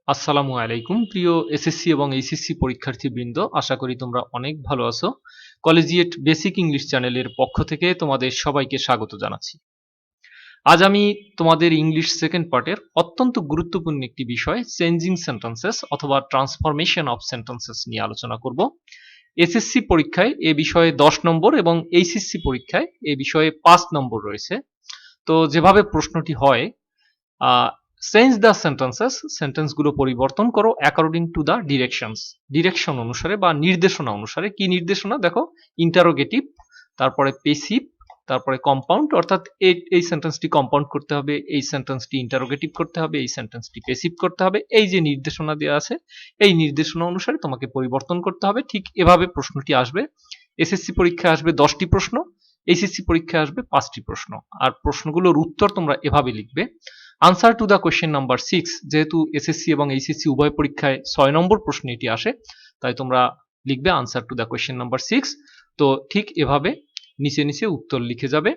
আসসালামু আলাইকুম প্রিয় এসএসসি এবং এইচএসসি পরীক্ষার্থীবৃন্দ, আশা করি তোমরা অনেক ভালো আছো। কলেজিয়েট বেসিক ইংলিশ চ্যানেলের পক্ষ থেকে তোমাদের সবাইকে স্বাগত জানাচ্ছি। আজ আমি তোমাদের ইংলিশ সেকেন্ড পার্টের অত্যন্ত গুরুত্বপূর্ণ একটি বিষয় চেঞ্জিং সেন্টেন্সেস অথবা ট্রান্সফরমেশন অফ সেন্টেন্সেস নিয়ে আলোচনা করব। এসএসসি পরীক্ষায় এ বিষয়ে 10 নম্বর এবং এইচএসসি পরীক্ষায় এ বিষয়ে 5 নম্বর রয়েছে। তো যেভাবে প্রশ্নটি হয়, চেঞ্জ দ্য সেন্টেন্সেস, সেন্টেন্সগুলো পরিবর্তন করো according to the directions, direction অনুসারে বা নির্দেশনা অনুসারে। কি নির্দেশনা? দেখো, ইন্টারোগেটিভ, তারপরে পেসিভ, তারপরে কম্পাউন্ড, অর্থাৎ এই সেন্টেন্সটি কম্পাউন্ড করতে হবে, এই সেন্টেন্সটি ইন্টারোগেটিভ করতে হবে, এই সেন্টেন্সটি পেসিভ করতে হবে। এই যে নির্দেশনা দেওয়া আছে, এই নির্দেশনা অনুসারে তোমাকে পরিবর্তন করতে হবে। ঠিক এভাবে প্রশ্নটি আসবে। এসএসসি পরীক্ষায় আসবে 10টি প্রশ্ন, এইচএসসি পরীক্ষায় আসবে 5টি প্রশ্ন। আর প্রশ্নগুলোর উত্তর তোমরা এভাবে লিখবে। Answer to the question number 6, যেহেতু এসএসসি এবং এইচএসসি উভয় পরীক্ষায় 6 নম্বর প্রশ্ন এটি আসে, তাই তোমরা লিখবে answer to the question number 6। তো ঠিক এভাবে নিচে নিচে উত্তর লিখে যাবে।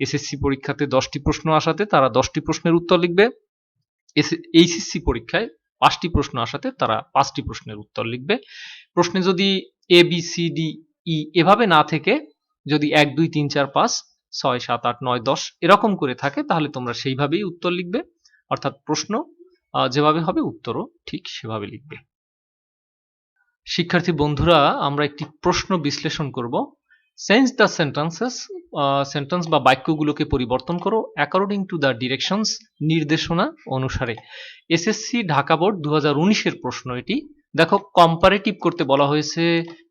এসএসসি পরীক্ষাতে 10টি প্রশ্ন আসাতে তারা 10টি প্রশ্নের উত্তর লিখবে। এইচএসসি পরীক্ষায় 5টি প্রশ্ন আসাতে তারা 5টি প্রশ্নের উত্তর লিখবে। প্রশ্নে যদি A B C D E এভাবে না থেকে যদি 1 2 3 4 5 6 7 8 9 10 এরকম করে থাকে, তাহলে তোমরা সেইভাবেই উত্তর লিখবে। অর্থাৎ প্রশ্ন যেভাবে হবে উত্তরও ঠিক সেভাবে লিখবে। শিক্ষার্থী বন্ধুরা, আমরা একটি প্রশ্ন বিশ্লেষণ করব। চেঞ্জ দ্য সেন্টেন্সেস, সেন্টেন্স বা বাক্যগুলোকে পরিবর্তন করো অ্যাকর্ডিং টু দ্য ডিরেকশনস, নির্দেশনা অনুসারে। এসএসসি ঢাকা বোর্ড 2019-এর প্রশ্ন এটি। দেখো, কম্পারেটিভ করতে বলা হয়েছে,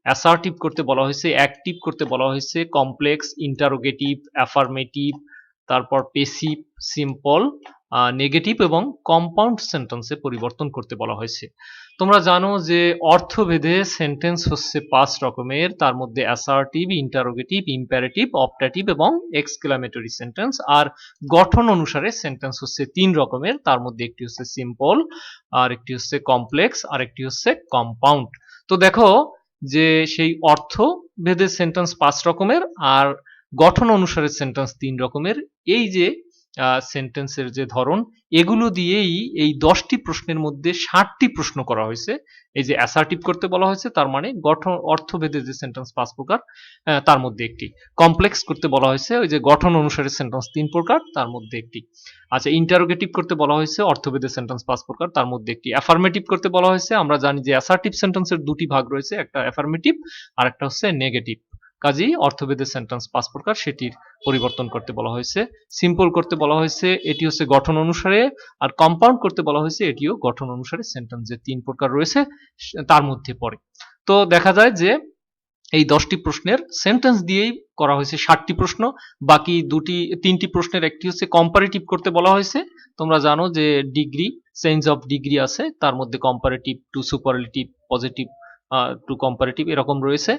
অ্যাসার্টিভ করতে বলা হয়েছে, অ্যাক্টিভ করতে বলা হয়েছে, কমপ্লেক্স, ইন্টারোগেটিভ, অ্যাফার্মেটিভ, তারপর পেসিভ, সিম্পল, নেগেটিভ এবং কম্পাউন্ড সেন্টেন্সে পরিবর্তন করতে বলা হয়েছে। তোমরা জানো যে অর্থভেদে সেন্টেন্স হচ্ছে 5 রকমের, তার মধ্যে অ্যাসার্টিভ, ইন্টারোগেটিভ, ইম্পারেটিভ, অপটাটিভ এবং এক্সক্লামেটরি সেন্টেন্স। আর গঠন অনুসারে সেন্টেন্স হচ্ছে 3 রকমের, তার মধ্যে একটি হচ্ছে সিম্পল, আর একটি হচ্ছে কমপ্লেক্স, আর একটি হচ্ছে কম্পাউন্ড। তো দেখো যে সেই অর্থভেদে সেন্টেন্স 5 রকমের আর গঠন অনুসারে সেন্টেন্স 3 রকমের। এই যে সেন্টেন্সের যে ধরন, এগুলো দিয়েই এই 10টি প্রশ্নের মধ্যে 60টি প্রশ্ন করা হয়েছে। এই যে অ্যাসার্টিভ করতে বলা হয়েছে, তার মানে গঠন অর্থভেদে যে সেন্টেন্স 5 প্রকার, তার মধ্যে একটি। কমপ্লেক্স করতে বলা হয়েছে, ওই যে গঠন অনুসারে সেন্টেন্স 3 প্রকার, তার মধ্যে একটি। আচ্ছা, ইন্টারোগেটিভ করতে বলা হয়েছে, অর্থভেদে সেন্টেন্স 5 প্রকার, তার মধ্যে একটি। অ্যাফার্মেটিভ করতে বলা হয়েছে, আমরা জানি যে অ্যাসার্টিভ সেন্টেন্সের দুটি ভাগ রয়েছে, একটা অ্যাফার্মেটিভ আর একটা হচ্ছে নেগেটিভ। কাজেই অর্থভেদে সেন্টেন্স 5 প্রকার, সেটির পরিবর্তন করতে বলা হয়েছে। সিম্পল করতে বলা হয়েছে, এটি হচ্ছে গঠন অনুসারে। আর কম্পাউন্ড করতে বলা হয়েছে, এটিও গঠন অনুসারে সেন্টেন্স যে 3 প্রকার রয়েছে তার মধ্যে পড়ে। তো দেখা যায় যে এই 10টি প্রশ্নের সেন্টেন্স দিয়েই করা হয়েছে 60টি প্রশ্ন। বাকি 3টি প্রশ্নের একটি হচ্ছে কম্পারেটিভ করতে বলা হয়েছে। তোমরা জানো যে ডিগ্রি, চেঞ্জ অফ ডিগ্রি আছে, তার মধ্যে comparative two superlative, positive to comparative এরকম রয়েছে।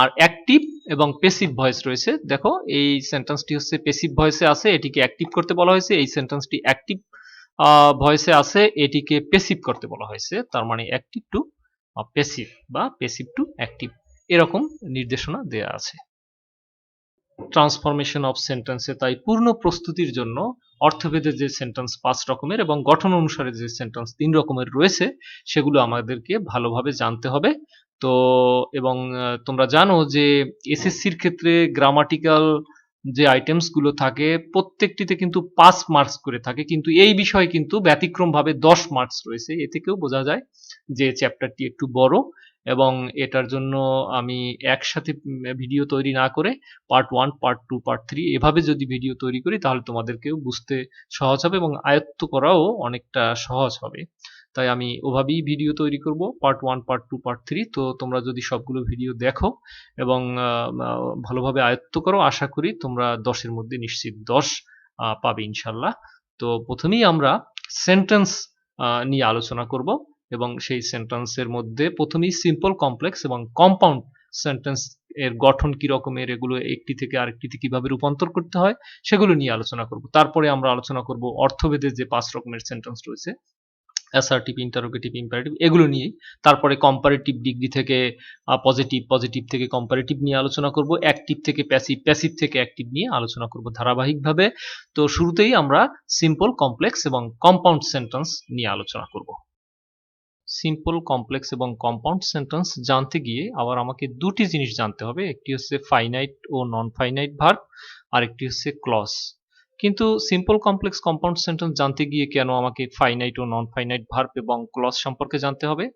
আর অ্যাক্টিভ এবং পেসিভ ভয়েস রয়েছে। দেখো, এই সেন্টেন্সটি হচ্ছে পেসিভ ভয়েসে আছে, এটিকে অ্যাক্টিভ করতে বলা হয়েছে। এই সেন্টেন্সটি অ্যাক্টিভ ভয়েসে আছে, এটিকে পেসিভ করতে বলা হয়েছে। তার মানে অ্যাক্টিভ টু পেসিভ বা পেসিভ টু অ্যাক্টিভ, এরকম নির্দেশনা দেয়া আছে। ট্রান্সফরমেশন অফ সেন্টেন্সে তাই পূর্ণ প্রস্তুতির জন্য অর্থভেদে যে সেন্টেন্স 5 রকমের এবং গঠন অনুসারে যে সেন্টেন্স 3 রকমের রয়েছে, সেগুলো আমাদেরকে ভালোভাবে জানতে হবে। তো এবং তোমরা জানো যে এসএসসির ক্ষেত্রে গ্রামাটিক্যাল যে আইটেমস গুলো থাকে, প্রত্যেকটিতে কিন্তু 5 মার্কস করে থাকে, কিন্তু এই বিষয়ে কিন্তু ব্যতিক্রমভাবে 10 মার্কস রয়েছে। এ থেকেও বোঝা যায় যে চ্যাপ্টারটি একটু বড়, এবং এটার জন্য আমি একসাথে ভিডিও তৈরি না করে পার্ট 1, পার্ট 2, পার্ট 3 এভাবে যদি ভিডিও তৈরি করি, তাহলে তোমাদেরকেও বুঝতে সহজ হবে এবং আয়ত্ত করাও অনেকটা সহজ হবে। তাই আমি ওভাবেই ভিডিও তৈরি করব, পার্ট 1, পার্ট 2, পার্ট 3। তো তোমরা যদি সবগুলো ভিডিও দেখো এবং ভালোভাবে আয়ত্ত করো, আশা করি তোমরা 10-এর মধ্যে নিশ্চিত 10 পাবে ইনশাল্লাহ। তো প্রথমেই আমরা সেন্টেন্স নিয়ে আলোচনা করব, এবং সেই সেন্টেন্সের মধ্যে প্রথমেই সিম্পল, কমপ্লেক্স এবং কম্পাউন্ড সেন্টেন্স এর গঠন কি রকমের, এগুলো একটি থেকে আরেকটিতে কিভাবে রূপান্তর করতে হয়, সেগুলো নিয়ে আলোচনা করব। তারপরে আমরা আলোচনা করব অর্থভেদে যে 5 রকমের সেন্টেন্স রয়েছে, অ্যাসার্টিভ, ইন্টারোগেটিভ, ইম্পারেটিভ, এগুলো নিয়েই। তারপরে কম্পারেটিভ ডিগ্রি থেকে পজিটিভ, পজিটিভ থেকে কম্পারেটিভ নিয়ে আলোচনা করব, অ্যাক্টিভ থেকে প্যাসিভ, প্যাসিভ থেকে অ্যাক্টিভ নিয়ে আলোচনা করব ধারাবাহিকভাবে। তো শুরুতেই আমরা সিম্পল, কমপ্লেক্স এবং কম্পাউন্ড সেন্টেন্স নিয়ে আলোচনা করব। সিম্পল, কমপ্লেক্স এবং কম্পাউন্ড সেন্টেন্স জানতে গিয়ে আবার আমাকে দুটি জিনিস জানতে হবে, একটি হচ্ছে ফাইনাইট ও নন ফাইনাইট ভার্ব, আর একটি হচ্ছে ক্লজ। কিন্তু সিম্পল, কমপ্লেক্স, কম্পাউন্ড সেন্টেন্স জানতে গিয়ে কেন আমাকে ফাইনাইট ও নন ফাইনাইট ভার্ব এবং ক্লজ সম্পর্কে জানতে হবে?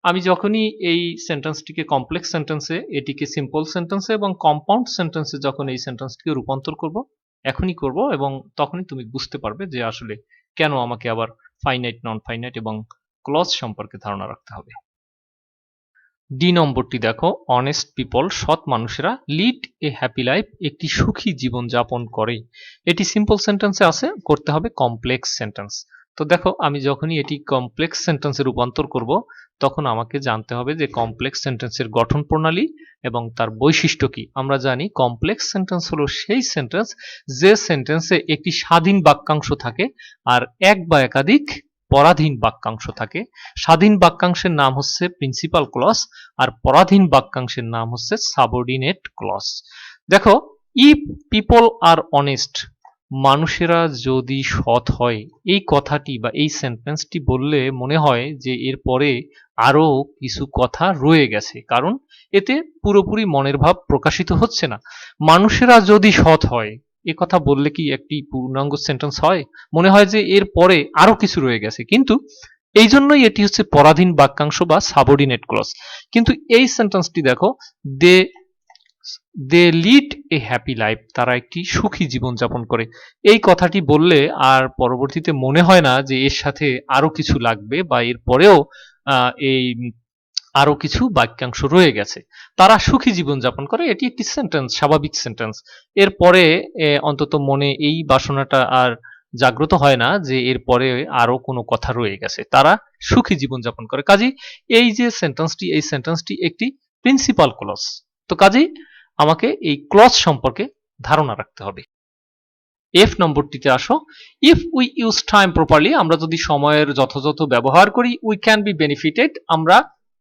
আমি যখনই এই সেন্টেন্সটিকে কমপ্লেক্স সেন্টেন্সে, এটিকে সিম্পল সেন্টেন্সে এবং কম্পাউন্ড সেন্টেন্সে যখন এই সেন্টেন্সটিকে রূপান্তর করব, এখনই করব, এবং তখনই তুমি বুঝতে পারবে যে আসলে কেন আমাকে আবার ফাইনাইট, নন ফাইনাইট এবং ক্লজ সম্পর্কে ধারণা রাখতে হবে। ডি নম্বরটি দেখো, অনেস্ট পিপল, সৎ মানুষেরা, লিড এ হ্যাপি লাইফ, একটি সুখী জীবন যাপন করে। এটি সিম্পল সেন্টেন্সে আছে, করতে হবে কমপ্লেক্স সেন্টেন্স। তো দেখো, আমি যখনই এটি কমপ্লেক্স সেন্টেন্সে রূপান্তর করব, তখন আমাকে জানতে হবে যে কমপ্লেক্স সেন্টেন্সের গঠন প্রণালী এবং তার বৈশিষ্ট্য কি। আমরা জানি কমপ্লেক্স সেন্টেন্স হলো সেই সেন্টেন্স যে সেন্টেন্সে একটি স্বাধীন বাক্যাংশ থাকে আর এক বা একাধিক পরাধীন বাক্যাংশ থাকে। স্বাধীন বাক্যাংশের নাম হচ্ছে প্রিন্সিপাল ক্লজ, আর পরাধীন বাক্যাংশের নাম হচ্ছে সাবঅর্ডিনেট ক্লজ। দেখো, ইফ পিপল আর অনেস্ট, মানুষেরা যদি সৎ হয়, এই কথাটি বা এই সেন্টেন্সটি বললে মনে হয় যে এর পরে আরো কিছু কথা রয়ে গেছে, কারণ এতে পুরোপুরি মনের ভাব প্রকাশিত হচ্ছে না। মানুষেরা যদি সৎ হয়, এ কথা বললে কি একটি পূর্ণাঙ্গ সেন্টেন্স হয়? মনে হয় যে এর পরে আরো কিছু রয়ে গেছে, কিন্তু এই জন্যই এটি হচ্ছে পরাধীন বাক্যাংশ বা সাবঅর্ডিনেট ক্লজ। কিন্তু এই সেন্টেন্সটি দেখো, they they lead a happy life, তারা একটি সুখী জীবন যাপন করে, এই কথাটি বললে আর পরবর্তীতে মনে হয় না যে এর সাথে আরো কিছু লাগবে বা এর পরেও এই আরো কিছু বাক্যাংশ রয়ে গেছে। তারা সুখী জীবন যাপন করে, এটি একটি সেন্টেন্স, স্বাভাবিক সেন্টেন্স। এরপরে অন্তত মনে এই বাসনাটা আর জাগ্রত হয় না যে এর পরে আরো কোনো কথা রয়ে গেছে। তারা সুখী জীবন যাপন করে। কাজেই এই যে সেন্টেন্সটি, এই সেন্টেন্সটি একটি প্রিন্সিপাল ক্লজ। তো কাজেই আমাকে এই ক্লজ সম্পর্কে ধারণা রাখতে হবে। এফ নম্বরটিতে আসো, if we use time properly, আমরা যদি সময়ের যথাযথ ব্যবহার করি, উই ক্যান বি বেনিফিটেড, আমরা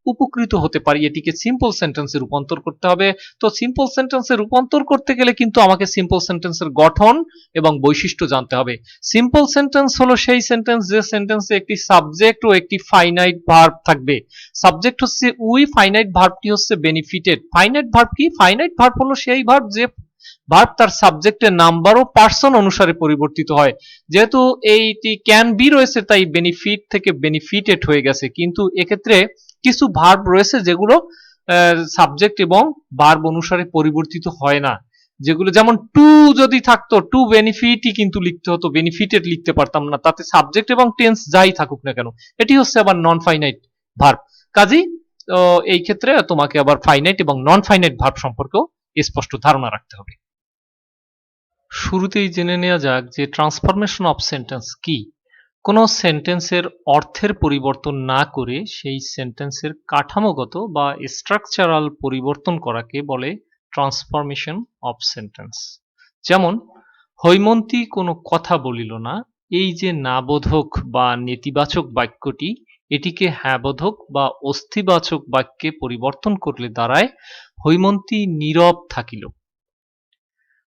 উপকৃত হতে পারি। এটিকে সিম্পল সেন্টেন্সে রূপান্তর করতে হবে। তো সিম্পল সেন্টেন্সে রূপান্তর করতে গেলে কিন্তু আমাকে সিম্পল সেন্টেন্সের গঠন এবং বৈশিষ্ট্য জানতে হবে। সিম্পল সেন্টেন্স হলো সেই সেন্টেন্স যে সেন্টেন্সে একটি সাবজেক্ট ও একটি ফাইনাইট ভার্ব থাকবে। সাবজেক্ট হচ্ছে উই, ফাইনাইট ভার্বটি হচ্ছে বেনিফিটেড। ফাইনাইট ভার্ব কি? ফাইনাইট ভার্ব হলো সেই ভার্ব যে ভার্ব তার সাবজেক্টের নাম্বার ও পার্সন অনুসারে পরিবর্তিত হয়। যেহেতু এইটি ক্যান বি রয়েছে, তাই বেনিফিট থেকে বেনিফিটেড হয়ে গেছে, কিন্তু এক্ষেত্রে কিছু ভার্ব রয়েছে যেগুলো সাবজেক্ট এবং ভার্ব অনুসারে পরিবর্তিত হয় না। যেগুলো যেমন টু যদি থাকতো, টু বেনিফিটই কিন্তু লিখতে হতো, বেনিফিটেড লিখতে পারতাম না, তাতে সাবজেক্ট এবং টেন্স যাই থাকুক না কেন। এটি হচ্ছে আবার নন ফাইনাইট ভার্ব। কাজেই এই ক্ষেত্রে তোমাকে আবার ফাইনাইট এবং নন ফাইনাইট ভার্ব সম্পর্কেও স্পষ্ট ধারণা রাখতে হবে। শুরুতেই জেনে নেওয়া যাক যে ট্রান্সফরমেশন অফ সেন্টেন্স কি। কোনো সেন্টেন্সের অর্থের পরিবর্তন না করে সেই সেন্টেন্সের কাঠামোগত বা স্ট্রাকচারাল পরিবর্তন করাকে বলে ট্রান্সফরমেশন অফ সেন্টেন্স। যেমন, হৈমন্তী কোনো কথা বলিল না, এই যে না বোধক বা নেতিবাচক বাক্যটি, এটিকে হ্যাঁবোধক বা অস্থিবাচক বাক্যে পরিবর্তন করলে দাঁড়ায় হৈমন্তী নীরব থাকিল।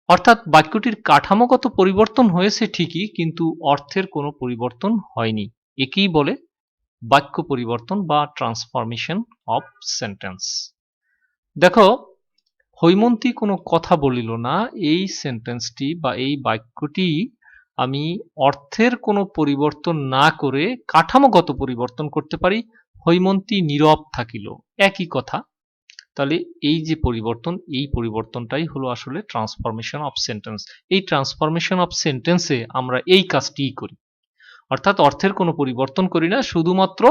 অর্থাৎ বাক্যটির কাঠামোগত পরিবর্তন হয়েছে ঠিকই, কিন্তু অর্থের কোনো পরিবর্তন হয়নি। একেই বলে বাক্য পরিবর্তন বা ট্রান্সফরমেশন অফ সেন্টেন্স। দেখো, হৈমন্তী কোনো কথা বলিল না, এই সেন্টেন্সটি বা এই বাক্যটি আমি অর্থের কোনো পরিবর্তন না করে কাঠামোগত পরিবর্তন করতে পারি, হৈমন্তী নীরব থাকিল, একই কথা। তাহলে এই যে পরিবর্তন, এই পরিবর্তনটাই হলো আসলে ট্রান্সফরমেশন অফ সেন্টেন্স। এই ট্রান্সফরমেশন অফ সেন্টেন্সে আমরা এই কাজটিই করি, অর্থাৎ অর্থের কোনো পরিবর্তন করি না, শুধুমাত্র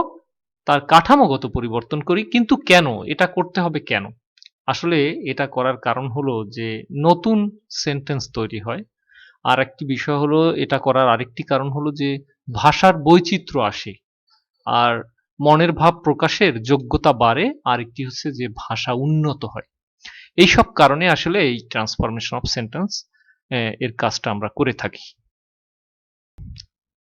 তার কাঠামোগত পরিবর্তন করি। কিন্তু কেন এটা করতে হবে? কেন? আসলে এটা করার কারণ হলো যে নতুন সেন্টেন্স তৈরি হয়। আর একটি বিষয় হলো, এটা করার আরেকটি কারণ হলো যে ভাষার বৈচিত্র্য আসে, আর মনের ভাব প্রকাশের যোগ্যতা বাড়ে, আর একটি হচ্ছে যে ভাষা উন্নত হয়। এইসব কারণে আসলে এই ট্রান্সফরমেশন অফ সেন্টেন্স এর কাজটা আমরা করে থাকি।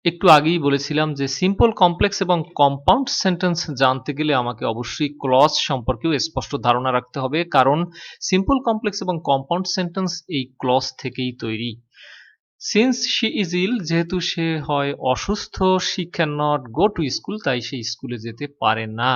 একটু আগেই বলেছিলাম যে সিম্পল, কমপ্লেক্স এবং কম্পাউন্ড সেন্টেন্স জানতে গেলে আমাকে অবশ্যই ক্লজ সম্পর্কেও স্পষ্ট ধারণা রাখতে হবে, কারণ সিম্পল, কমপ্লেক্স এবং কম্পাউন্ড সেন্টেন্স এই ক্লজ থেকেই তৈরি। সিন্স শি ইজ ইল, যেহেতু সে হয় অসুস্থ, she can not go to school, তাই সে স্কুলে যেতে পারে না।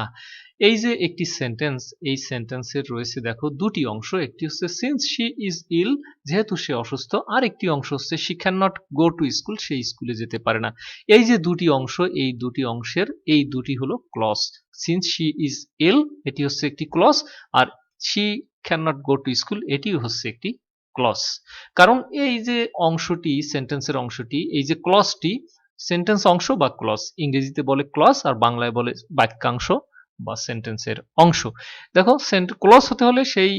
এই যে একটি সেন্টেন্স, এই সেন্টেন্সের রয়েছে দেখো দুটি অংশ। একটি হচ্ছে সিন্স শি ইজ ইল, যেহেতু সে অসুস্থ, আর একটি অংশ হচ্ছে she can not go to school, সে স্কুলে যেতে পারে না। এই যে দুটি অংশ, এই দুটি অংশের এই দুটি হলো clause. Since she is ill এটি হচ্ছে একটি ক্লজ, আর she can not go to school এটি হচ্ছে একটি ক্লজ। কারণ এই যে অংশটি, সেন্টেন্সের অংশটি, এই যে ক্লজটি, সেন্টেন্স অংশ বা ক্লজ, ইংরেজিতে বলে ক্লজ আর বাংলায় বলে বাক্যাংশ বা সেন্টেন্সের অংশ। দেখো ক্লজ হতে হলে সেই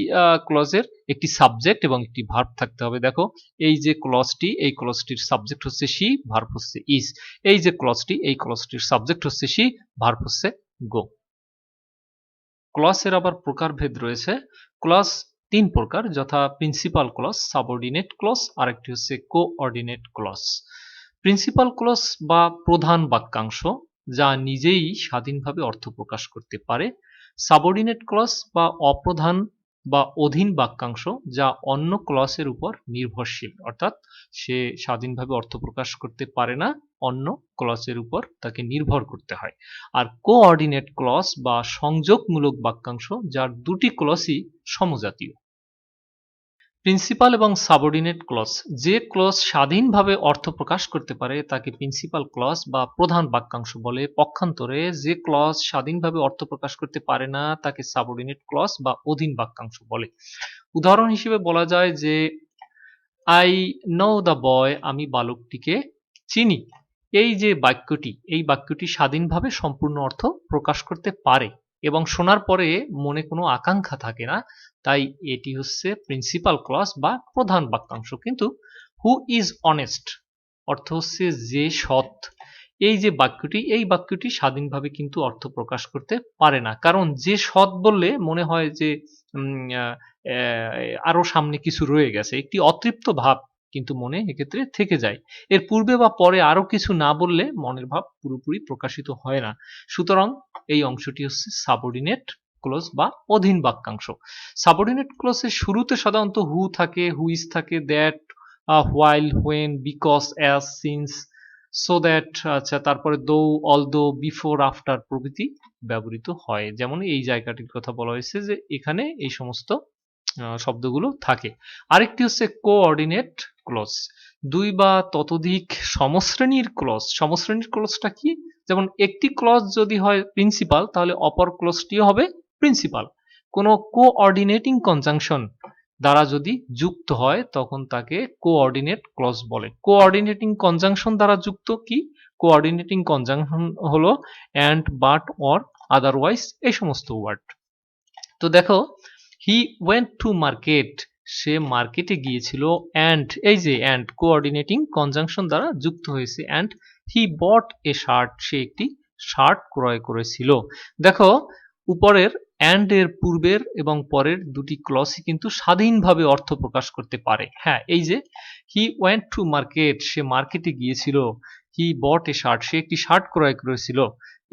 ক্লজের একটি সাবজেক্ট এবং একটি ভার্ব থাকতে হবে। দেখো এই যে ক্লজটি, এই ক্লজটির সাবজেক্ট হচ্ছে শি, ভার্ব হচ্ছে ইজ। এই যে ক্লজটি, এই ক্লজটির সাবজেক্ট হচ্ছে শি, ভার্ব হচ্ছে গো। ক্লজের আবার প্রকারভেদ রয়েছে। ক্লজ তিন প্রকার, যথা প্রিন্সিপাল ক্লজ, সাবঅর্ডিনেট ক্লজ, আরেকটি হচ্ছে কোঅর্ডিনেট ক্লজ। প্রিন্সিপাল ক্লজ বা প্রধান বাক্যাংশ, যা নিজেই স্বাধীনভাবে অর্থ প্রকাশ করতে পারে। সাবঅর্ডিনেট ক্লজ বা অপ্রধান বা অধীন বাক্যাংশ, যা অন্য ক্লজের উপর নির্ভরশীল, অর্থাৎ সে স্বাধীনভাবে অর্থ প্রকাশ করতে পারে না, অন্য ক্লজের উপর তাকে নির্ভর করতে হয়। আর কোঅর্ডিনেট ক্লজ বা সংযোগমূলক বাক্যাংশ, যার দুটি ক্লজই সমজাতীয়। প্রিন্সিপাল এবং সাবঅর্ডিনেট ক্লজ, যে ক্লজ স্বাধীনভাবে অর্থ প্রকাশ করতে পারে তাকে প্রিন্সিপাল ক্লজ বা প্রধান বাক্যাংশ বলে। পক্ষান্তরে যে ক্লজ স্বাধীনভাবে অর্থ প্রকাশ করতে পারে না তাকে সাবঅর্ডিনেট ক্লজ বা অধীন বাক্যাংশ বলে। উদাহরণ হিসেবে বলা যায় যে আই নো দ্য বয়, আমি বালকটিকে চিনি। এই যে বাক্যটি, এই বাক্যটি স্বাধীনভাবে সম্পূর্ণ অর্থ প্রকাশ করতে পারে এবং শোনার পরে মনে কোনো আকাঙ্ক্ষা থাকে না, তাই এটি হচ্ছে প্রিন্সিপাল ক্লজ বা প্রধান বাক্যাংশ। কিন্তু হু ইজ অনেস্ট অর্থ হচ্ছে যে সৎ, এই যে বাক্যটি, এই বাক্যটি স্বাধীনভাবে কিন্তু অর্থ প্রকাশ করতে পারে না, কারণ যে সৎ বললে মনে হয় যে উম, আহ, আরো সামনে কিছু রয়ে গেছে, একটি অতৃপ্ত ভাব কিন্তু মনে এক্ষেত্রে থেকে যায়। এর পূর্বে বা পরে আরো কিছু না বললে মনের ভাব পুরোপুরি প্রকাশিত হয় না। সুতরাং এই অংশটি হচ্ছে সাবঅর্ডিনেট ক্লোজ বা অধীন বাক্যাংশ। সাবঅর্ডিনেট ক্লোজের শুরুতে সাধারণত হু থাকে, হু ইজ থাকে, that, while, when, because, as, since, so that, আচ্ছা, তারপরে দো, অলদো, বিফোর, আফটার প্রভৃতি ব্যবহৃত হয়। যেমন এই জায়গাটির কথা বলা হয়েছে যে এখানে এই সমস্ত শব্দগুলো থাকে। আরেকটি হচ্ছে কোঅর্ডিনেট ক্লজ, দুই বা ততোধিক সমশ্রেণীর ক্লজ। সমশ্রেণীর ক্লজটা কি? যেমন একটি ক্লজ যদি হয় প্রিন্সিপাল, তাহলে অপর ক্লজটিও হবে প্রিন্সিপাল। কোনো কোঅর্ডিনেটিং কনজাংশন দ্বারা যদি যুক্ত হয় তখন তাকে কোঅর্ডিনেট ক্লজ বলে। কোঅর্ডিনেটিং কনজাংশন দ্বারা যুক্ত কি? কোঅর্ডিনেটিং কনজাংশন হলো অ্যান্ড, বাট, অর, আদারওয়াইজ, এই সমস্ত ওয়ার্ড। তো দেখো, হি ওয়েন্ট টু মার্কেট, সে মার্কেটে গিয়েছিল, অ্যান্ড, এই যে অ্যান্ড কোঅর্ডিনেটিং কনজাংশন দ্বারা যুক্ত হয়েছে, and he bot A shirt, সে একটি শার্ট ক্রয় করেছিল। দেখো, উপরের অ্যান্ড এর পূর্বের এবং পরের দুটি ক্লজই কিন্তু স্বাধীনভাবে অর্থ প্রকাশ করতে পারে। হ্যাঁ, এই যে হি ওয়েন্ট টু মার্কেট, সে মার্কেটে গিয়েছিল, হি বট এ শার্ট, সে একটি শার্ট ক্রয় করেছিল।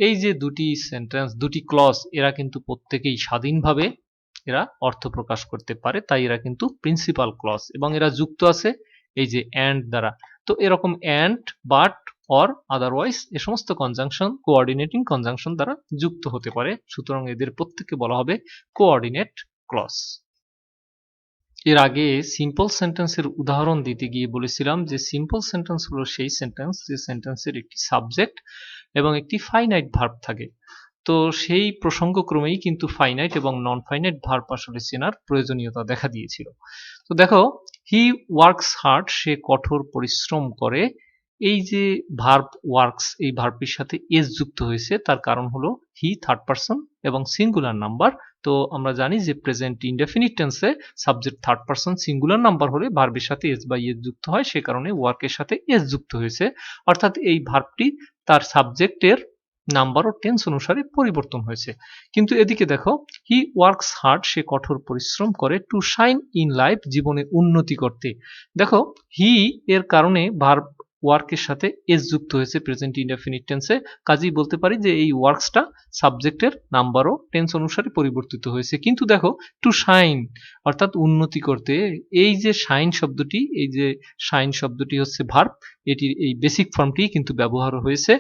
এই যে দুটি সেন্টেন্স, দুটি ক্লজ, এরা কিন্তু প্রত্যেকেই স্বাধীনভাবে এরা অর্থ প্রকাশ করতে পারে, তাই এরা কিন্তু প্রিন্সিপাল ক্লজ এবং এরা যুক্ত আছে এই যে অ্যান্ড দ্বারা। তো এরকম অ্যান্ড, বাট, অর, আদারওয়াইজ এ সমস্ত কনজাংশন কোঅর্ডিনেটিং কনজাংশন দ্বারা যুক্ত হতে পারে, সুতরাং এদের প্রত্যেককে বলা হবে কোঅর্ডিনেট ক্লজ। এর আগে সিম্পল সেন্টেন্সের উদাহরণ দিতে গিয়ে বলেছিলাম যে সিম্পল সেন্টেন্স হলো সেই সেন্টেন্স যে সেন্টেন্সের একটি সাবজেক্ট এবং একটি ফাইনাইট ভার্ব থাকে। তো সেই প্রসঙ্গক্রমেই কিন্তু ফাইনাইট এবং নন ফাইনাইট ভার্ব আসলে চেনার প্রয়োজনীয়তা দেখা দিয়েছিল। তো দেখো, হি ওয়ার্কস হার্ড, সে কঠোর পরিশ্রম করে। এই যে ভার্ব ওয়ার্কস, এই ভার্বটির সাথে এস যুক্ত হয়েছে, তার কারণ হলো হি থার্ড পারসন এবং সিঙ্গুলার নাম্বার। তো আমরা জানি যে প্রেজেন্ট ইনডেফিনিট টেন্সে subject third person singular number হলে ভার্বের সাথে এস বা ইএস যুক্ত হয়, সে কারণে ওয়ার্কের সাথে এস যুক্ত হয়েছে, অর্থাৎ এই ভার্বটি তার সাবজেক্টের নাম্বার ও টেন্স অনুসারে পরিবর্তন হয়েছে। কিন্তু এদিকে দেখো, হি ওয়ার্কস হার্ড, সে কঠোর পরিশ্রম করে, টু শাইন ইন লাইফ, জীবনে উন্নতি করতে। দেখো, হি এর কারণে ভার্ব ওয়ার্কের সাথে এস যুক্ত হয়েছে প্রেজেন্ট ইনডেফিনিট টেন্সে, কাজেই বলতে পারি যে এই ওয়ার্কসটা সাবজেক্টের নাম্বার ও টেন্স অনুসারে পরিবর্তিত হয়েছে। কিন্তু দেখো টু শাইন অর্থাৎ উন্নতি করতে, এই যে শাইন শব্দটি, এই যে শাইন শব্দটি হচ্ছে ভার্ব, এটির এই বেসিক ফর্মটি কিন্তু ব্যবহার হয়েছে,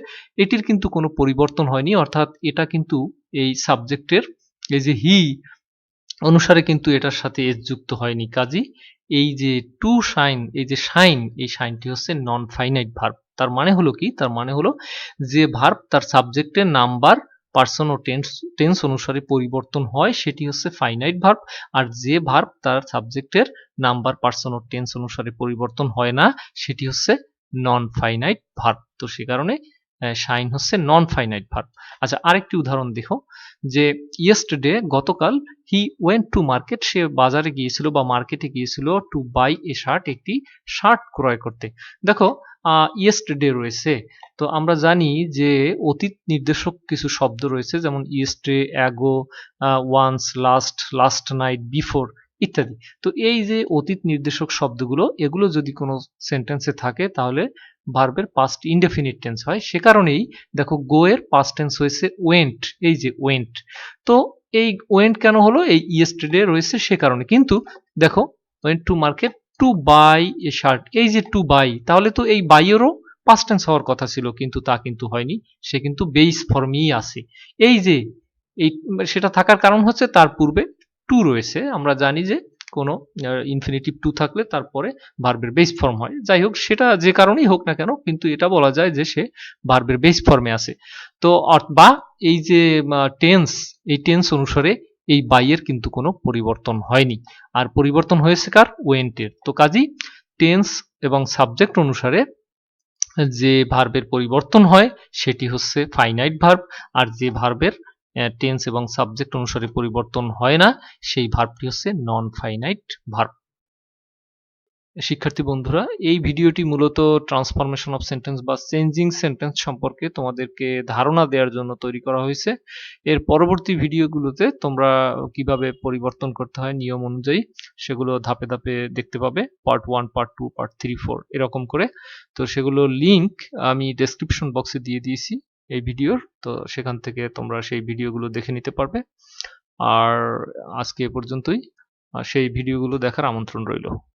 এটির কিন্তু কোনো পরিবর্তন হয়নি, অর্থাৎ এটা কিন্তু এই সাবজেক্টের এই যে হি অনুসারে কিন্তু এটার সাথে এস যুক্ত হয়নি। কাজী এই যে টু শাইন, এই যে শাইন, এই শাইনটি হচ্ছে নন ফাইনাইট ভার্ব। তার মানে হলো কি? তার মানে হলো যে ভার্ব তার সাবজেক্টের নাম্বার, পার্সন ও টেন্স অনুসারে পরিবর্তন হয় সেটি হচ্ছে ফাইনাইট ভার্ব, আর যে ভার্ব তার সাবজেক্টের নাম্বার, পার্সন ও টেন্স অনুসারে পরিবর্তন হয় না সেটি হচ্ছে নন ফাইনাইট ভার্ব। তো সে কারণে শাইন হচ্ছে নন ফাইনাইট ভার্ব। আচ্ছা, আরেকটি উদাহরণ দেখো যে ইয়েস্টারডে গতকাল, হি ওয়েন্ট টু মার্কেট, সে বাজারে গিয়েছিল বা মার্কেটে গিয়েছিল, টু বাই এ শার্ট, একটি শার্ট ক্রয় করতে। দেখো ইয়েস্টারডে রয়েছে, তো আমরা জানি যে অতীত নির্দেশক কিছু শব্দ রয়েছে, যেমন yesterday, ago, once, last, last night, before ইত্যাদি। তো এই যে অতীত নির্দেশক শব্দগুলো, এগুলো যদি কোনো সেন্টেন্সে থাকে তাহলে ভার্বের পাস্ট ইনডেফিনিট টেন্স হয়। সে কারণেই দেখো গো এর পাস্ট টেন্স হয়েছে ওয়েন্ট, এই যে ওয়েন্ট। তো এই ওয়েন্ট কেন হলো? এই ইয়েস্টারডে রয়েছে সে কারণে। কিন্তু দেখো went to market to buy a shirt, এই যে টু বাই, তাহলে তো এই বাইয়েরও পাস্ট টেন্স হওয়ার কথা ছিল, কিন্তু তা কিন্তু হয়নি, সে কিন্তু বেস ফর্মেই আছে। এই যে এই সেটা থাকার কারণ হচ্ছে তার পূর্বে টু রয়েছে। আমরা জানি যে কোনো ইনফিনিটিভ টু থাকলে তারপরে ভার্বের বেস ফর্ম হয়। যাই হোক, সেটা যে কারণেই হোক না কেন, কিন্তু এটা বলা যায় যে সে ভার্বের বেস ফর্মে আছে। তো বা এই যে টেন্স, এই টেন্স অনুসারে এই বাইয়ের কিন্তু কোনো পরিবর্তন হয়নি, আর পরিবর্তন হয়েছে কার? ওয়েন্টের। তো কাজী টেন্স এবং সাবজেক্ট অনুসারে যে ভার্বের পরিবর্তন হয় সেটি হচ্ছে ফাইনাইট ভার্ব, আর যে ভার্বের টেন্স এবং সাবজেক্ট অনুসারে পরিবর্তন হয় না সেই ভার্বটি হচ্ছে নন ফাইনাইট ভার্ব। শিক্ষার্থী বন্ধুরা, এই ভিডিওটি মূলত ট্রান্সফরমেশন অফ সেন্টেন্স বা চেঞ্জিং সেন্টেন্স সম্পর্কে তোমাদেরকে ধারণা দেওয়ার জন্য তৈরি করা হয়েছে। এর পরবর্তী ভিডিওগুলোতে তোমরা কিভাবে পরিবর্তন করতে হয় নিয়ম অনুযায়ী সেগুলো ধাপে ধাপে দেখতে পাবে, পার্ট 1, পার্ট 2, পার্ট 3, 4 এরকম করে। তো সেগুলো লিংক আমি ডেসক্রিপশন বক্সে দিয়ে দিয়েছি এই ভিডিওর, তো সেখান থেকে তোমরা সেই ভিডিওগুলো দেখে নিতে পারবে। আর আজকে এ পর্যন্তই, সেই ভিডিওগুলো দেখার আমন্ত্রণ রইল।